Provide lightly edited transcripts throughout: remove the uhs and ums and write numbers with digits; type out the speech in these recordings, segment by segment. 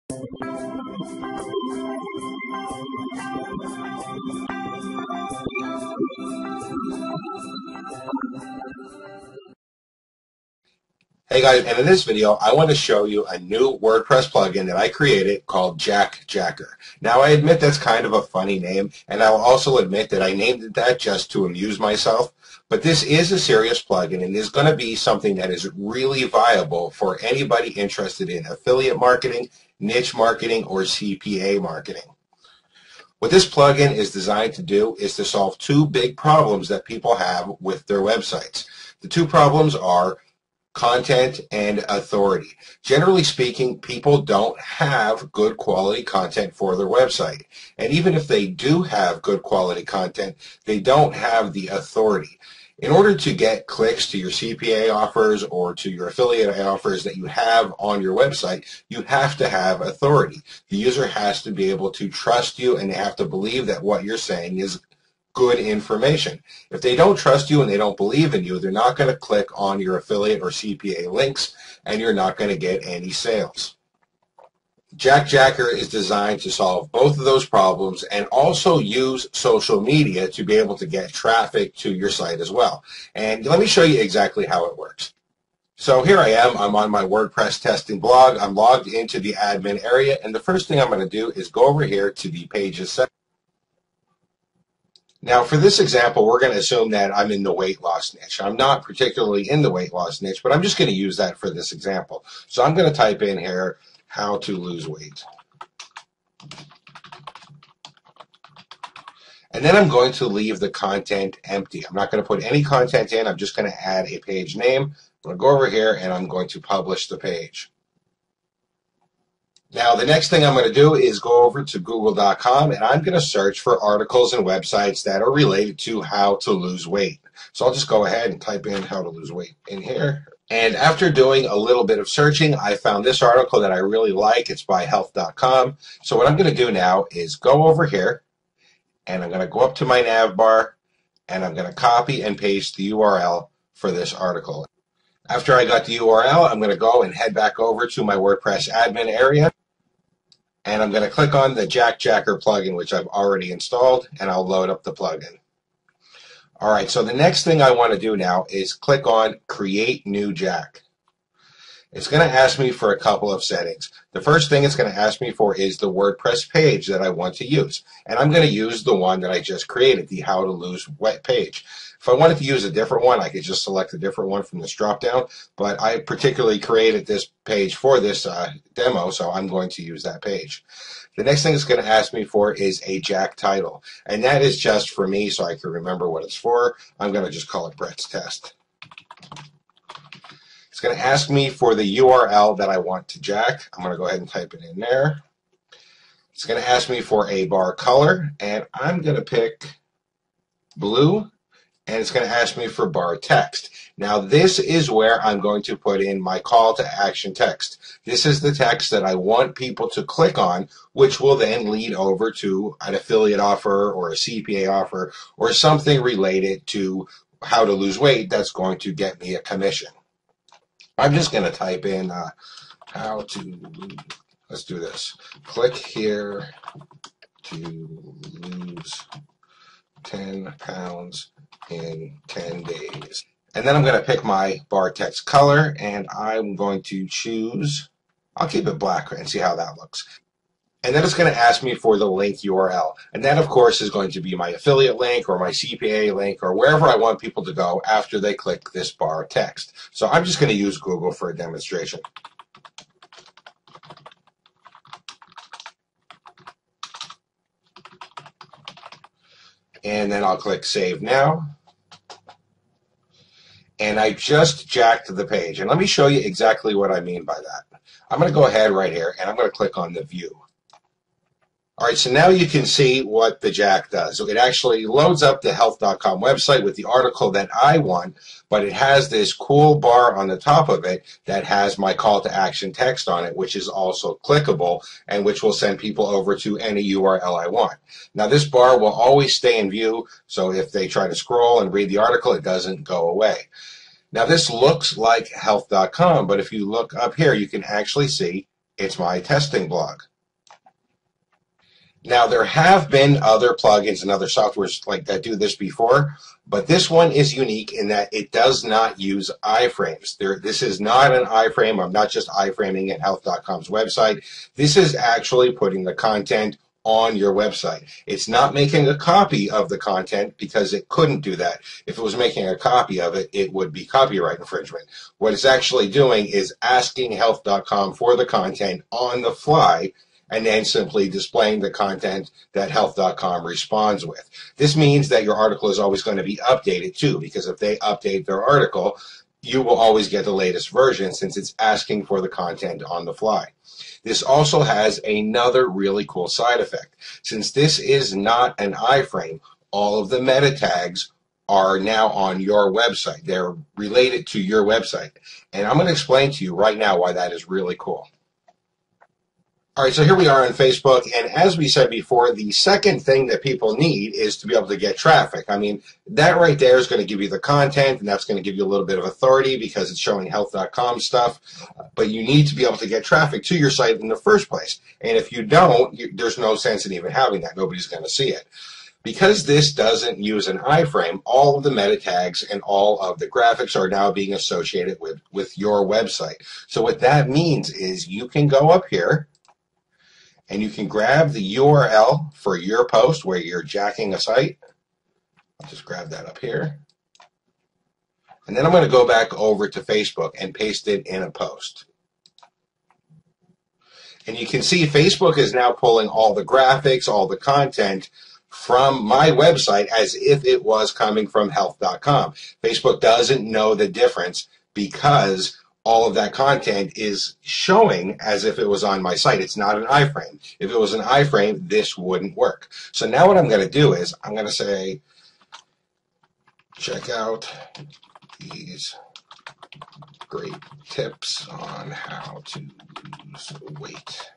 Hey guys, and in this video, I want to show you a new WordPress plugin that I created called JackJacker. Now, I admit that's kind of a funny name, and I'll also admit that I named it that just to amuse myself. But this is a serious plugin and is going to be something that is really viable for anybody interested in affiliate marketing, niche marketing, or CPA marketing. What this plugin is designed to do is to solve two big problems that people have with their websites. The two problems are content and authority. Generally speaking, people don't have good quality content for their website. And even if they do have good quality content, they don't have the authority. In order to get clicks to your CPA offers or to your affiliate offers that you have on your website, you have to have authority. The user has to be able to trust you, and they have to believe that what you're saying is good information. If they don't trust you and they don't believe in you, they're not going to click on your affiliate or CPA links, and you're not going to get any sales. JackJacker is designed to solve both of those problems and also use social media to be able to get traffic to your site as well. And let me show you exactly how it works. So here I am. I'm on my WordPress testing blog. I'm logged into the admin area, and the first thing I'm going to do is go over here to the pages section. Now, for this example, we're going to assume that I'm in the weight loss niche. I'm not particularly in the weight loss niche, but I'm just going to use that for this example. So I'm going to type in here, how to lose weight. And then I'm going to leave the content empty. I'm not going to put any content in. I'm just going to add a page name. I'm going to go over here, and I'm going to publish the page. Now, the next thing I'm going to do is go over to google.com, and I'm going to search for articles and websites that are related to how to lose weight. So I'll just go ahead and type in how to lose weight in here. And after doing a little bit of searching, I found this article that I really like. It's by health.com. So what I'm going to do now is go over here, and I'm going to go up to my nav bar, and I'm going to copy and paste the URL for this article. After I got the URL, I'm going to go and head back over to my WordPress admin area. And I'm going to click on the JackJacker plugin, which I've already installed, and I'll load up the plugin. All right, so the next thing I want to do now is click on Create New Jack. It's going to ask me for a couple of settings. The first thing it's going to ask me for is the WordPress page that I want to use. And I'm going to use the one that I just created, the How to Lose Weight page. If I wanted to use a different one, I could just select a different one from this drop-down, but I particularly created this page for this demo, so I'm going to use that page. The next thing it's going to ask me for is a Jack title, and that is just for me so I can remember what it's for. I'm going to just call it Brett's Test. It's going to ask me for the URL that I want to jack. I'm going to go ahead and type it in there. It's going to ask me for a bar color, and I'm going to pick blue. And it's going to ask me for bar text. Now, this is where I'm going to put in my call to action text. This is the text that I want people to click on, which will then lead over to an affiliate offer or a CPA offer or something related to how to lose weight that's going to get me a commission. I'm just going to type in how to, let's do this. Click here to lose 10 pounds in 10 days. And then I'm going to pick my bar text color, and I'm going to choose, I'll keep it black and see how that looks. And then it's going to ask me for the link URL. And that, of course, is going to be my affiliate link or my CPA link or wherever I want people to go after they click this bar text. So I'm just going to use Google for a demonstration. And then I'll click Save Now. And I just jacked the page. And let me show you exactly what I mean by that. I'm going to go ahead right here, and I'm going to click on the View. All right, so now you can see what the jack does. So it actually loads up the health.com website with the article that I want, but it has this cool bar on the top of it that has my call to action text on it, which is also clickable and which will send people over to any URL I want. Now, this bar will always stay in view, so if they try to scroll and read the article, it doesn't go away. Now, this looks like health.com, but if you look up here, you can actually see It's my testing blog. Now, there have been other plugins and other softwares like that do this before, but this one is unique in that it does not use iframes. This is not an iframe. I'm not just iframing at health.com's website. This is actually putting the content on your website. It's not making a copy of the content because it couldn't do that. If it was making a copy of it, it would be copyright infringement. What it's actually doing is asking health.com for the content on the fly and then simply displaying the content that health.com responds with. This means that your article is always going to be updated too, because if they update their article, you will always get the latest version since it's asking for the content on the fly. This also has another really cool side effect. Since this is not an iframe, all of the meta tags are now on your website. They're related to your website. And I'm going to explain to you right now why that is really cool. All right, so here we are on Facebook, and as we said before, the second thing that people need is to be able to get traffic. I mean, that right there is going to give you the content, and that's going to give you a little bit of authority because it's showing health.com stuff, but you need to be able to get traffic to your site in the first place. And if you don't, there's no sense in even having that. Nobody's going to see it. Because this doesn't use an iframe, all of the meta tags and all of the graphics are now being associated with your website. So what that means is you can go up here, and you can grab the URL for your post where you're jacking a site. I'll just grab that up here. And then I'm going to go back over to Facebook and paste it in a post. And you can see Facebook is now pulling all the graphics, all the content from my website as if it was coming from health.com. Facebook doesn't know the difference because all of that content is showing as if it was on my site. It's not an iframe. If it was an iframe, this wouldn't work. So now what I'm going to do is I'm going to say, check out these great tips on how to lose weight.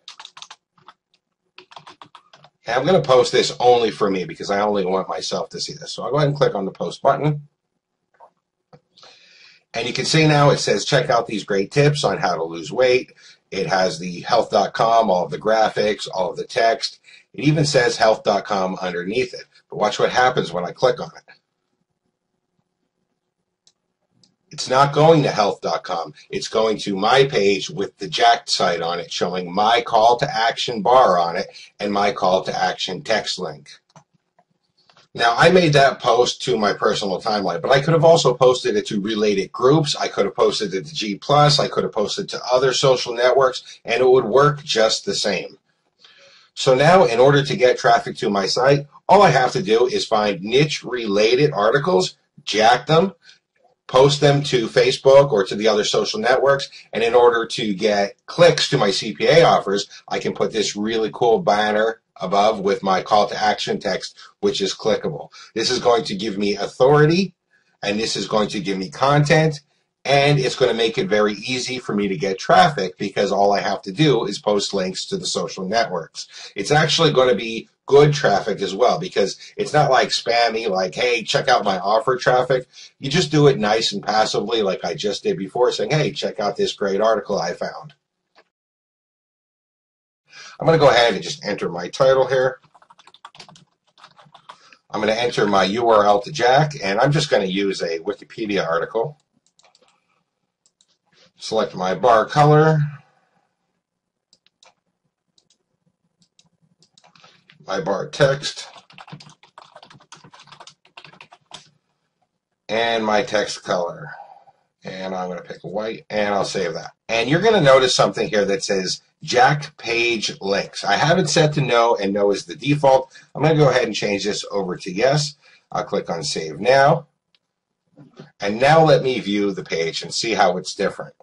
And I'm going to post this only for me because I only want myself to see this. So I'll go ahead and click on the post button. And you can see now it says, check out these great tips on how to lose weight. It has the health.com, all of the graphics, all of the text. It even says health.com underneath it. But watch what happens when I click on it. It's not going to health.com. It's going to my page with the Jack site on it, showing my call to action bar on it and my call to action text link. Now, I made that post to my personal timeline, but I could have also posted it to related groups. I could have posted it to G+. I could have posted to other social networks, and it would work just the same. So now, in order to get traffic to my site, all I have to do is find niche-related articles, jack them, post them to Facebook or to the other social networks, and in order to get clicks to my CPA offers, I can put this really cool banner above with my call to action text, which is clickable. This is going to give me authority, and this is going to give me content, and it's going to make it very easy for me to get traffic because all I have to do is post links to the social networks. It's actually going to be good traffic as well because it's not like spammy, like, hey, check out my offer traffic. You just do it nice and passively like I just did before, saying, hey, check out this great article I found. I'm going to go ahead and just enter my title here. I'm going to enter my URL to Jack, and I'm just going to use a Wikipedia article. Select my bar color, my bar text, and my text color. And I'm going to pick white, and I'll save that. And you're going to notice something here that says Jack Page Links. I have it set to no, and no is the default. I'm going to go ahead and change this over to yes. I'll click on Save Now. And now let me view the page and see how it's different.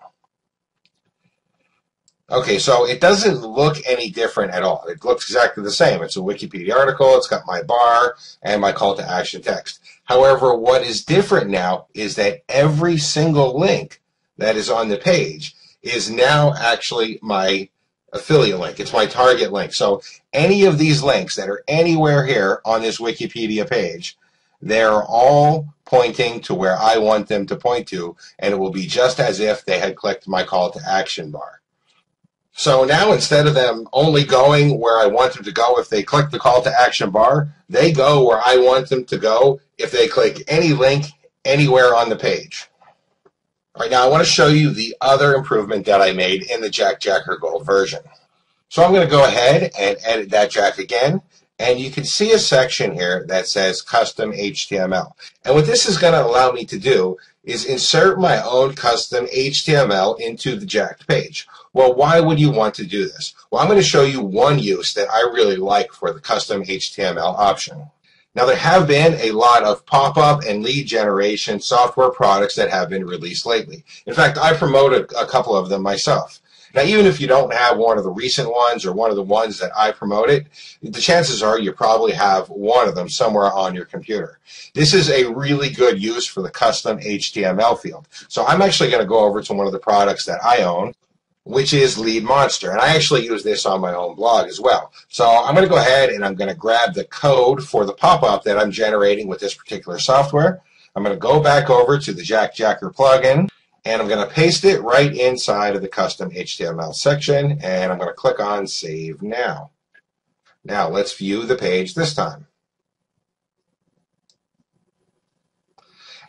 Okay, so it doesn't look any different at all. It looks exactly the same. It's a Wikipedia article. It's got my bar and my call to action text. However, what is different now is that every single link that is on the page is now actually my affiliate link. It's my target link. So any of these links that are anywhere here on this Wikipedia page, they're all pointing to where I want them to point to, and it will be just as if they had clicked my call to action bar. So now instead of them only going where I want them to go if they click the call to action bar, they go where I want them to go if they click any link anywhere on the page. All right, now I want to show you the other improvement that I made in the JackJacker Gold version. So I'm going to go ahead and edit that jack again, and you can see a section here that says custom HTML. And what this is going to allow me to do is insert my own custom HTML into the jacked page. Well, why would you want to do this? Well, I'm going to show you one use that I really like for the custom HTML option. Now, there have been a lot of pop-up and lead generation software products that have been released lately. In fact, I promoted a couple of them myself. Now, even if you don't have one of the recent ones or one of the ones that I promoted, the chances are you probably have one of them somewhere on your computer. This is a really good use for the custom HTML field. So I'm actually going to go over to one of the products that I own, which is Lead Monster. And I actually use this on my own blog as well. So I'm going to go ahead and I'm going to grab the code for the pop-up that I'm generating with this particular software. I'm going to go back over to the JackJacker plugin, and I'm going to paste it right inside of the custom HTML section, and I'm going to click on Save Now. Now let's view the page this time.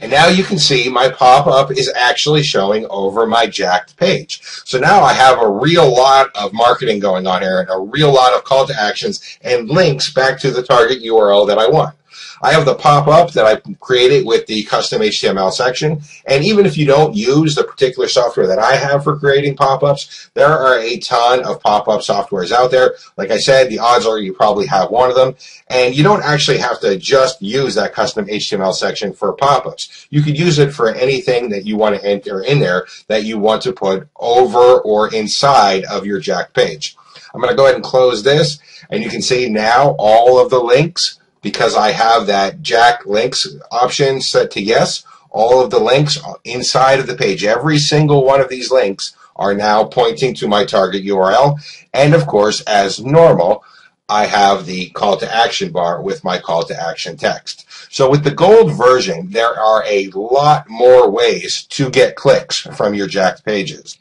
And now you can see my pop-up is actually showing over my jacked page. So now I have a real lot of marketing going on here and a real lot of call to actions and links back to the target URL that I want. I have the pop-up that I created with the custom HTML section, and even if you don't use the particular software that I have for creating pop-ups, there are a ton of pop-up softwares out there. Like I said, the odds are you probably have one of them, and you don't actually have to just use that custom HTML section for pop-ups. You could use it for anything that you want to enter in there that you want to put over or inside of your jacked page. I'm going to go ahead and close this, and you can see now all of the links, because I have that Jack links option set to yes, all of the links inside of the page, every single one of these links are now pointing to my target URL. And of course, as normal, I have the call to action bar with my call to action text. So with the gold version, there are a lot more ways to get clicks from your jacked pages.